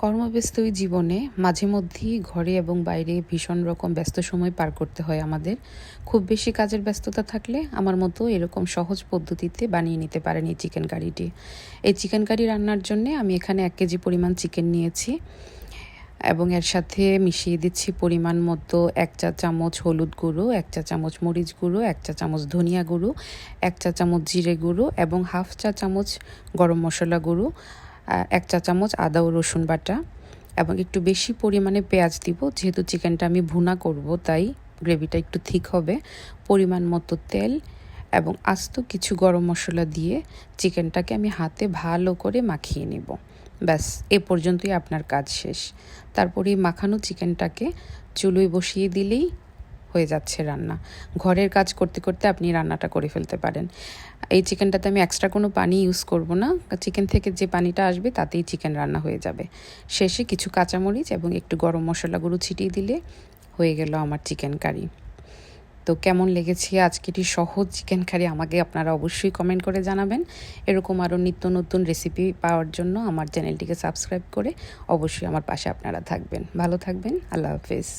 কর্মব্যস্ত এই জীবনে মাঝে মধ্যেই ঘরে এবং বাইরে ভীষণ রকম ব্যস্ত সময় পার করতে হয় আমাদের। খুব বেশি কাজের ব্যস্ততা থাকলে আমার মতো এরকম সহজ পদ্ধতিতে বানিয়ে নিতে পারেন এই চিকেন কারিটি। এই চিকেন কারি রান্নার জন্যে আমি এখানে 1 কেজি পরিমাণ চিকেন নিয়েছি এবং এর সাথে মিশিয়ে দিচ্ছি পরিমাণ মতো 1 চা চামচ হলুদ গুঁড়ো, 1 চা চামচ মরিচ গুঁড়ো, 1 চা চামচ ধনিয়া গুঁড়ো, 1 চা চামচ জিরে গুঁড়ো এবং হাফ চা চামচ গরম মশলা গুঁড়ো, 1 চা চামচ আদা ও রসুন বাটা এবং একটু বেশি পরিমাণে পেঁয়াজ দিব, যেহেতু চিকেনটা আমি ভুনা করব তাই গ্রেভিটা একটু থিক হবে। পরিমাণ মতো তেল এবং আস্ত কিছু গরম মশলা দিয়ে চিকেনটাকে আমি হাতে ভালো করে মাখিয়ে নেব। ব্যাস এ পর্যন্তই আপনার কাজ শেষ। তারপরে এই মাখানো চিকেনটাকে চুলোয় বসিয়ে দিলেই হয়ে যাচ্ছে রান্না। ঘরের কাজ করতে করতে আপনি রান্নাটা করে ফেলতে পারেন। এই চিকেনটাতে আমি এক্সট্রা কোনো পানি ইউজ করব না, চিকেন থেকে যে পানিটা আসবে তাতেই চিকেন রান্না হয়ে যাবে। শেষে কিছু কাঁচামরিচ এবং একটু গরম মশলা গুঁড়ো ছিটিয়ে দিলে হয়ে গেল আমার চিকেন কারি। তো কেমন লেগেছে আজকের এই সহজ চিকেন কারি আমাকে আপনারা অবশ্যই কমেন্ট করে জানাবেন। এরকম আরও নিত্য নতুন রেসিপি পাওয়ার জন্য আমার চ্যানেলটিকে সাবস্ক্রাইব করে অবশ্যই আমার পাশে আপনারা থাকবেন। ভালো থাকবেন। আল্লাহ হাফেজ।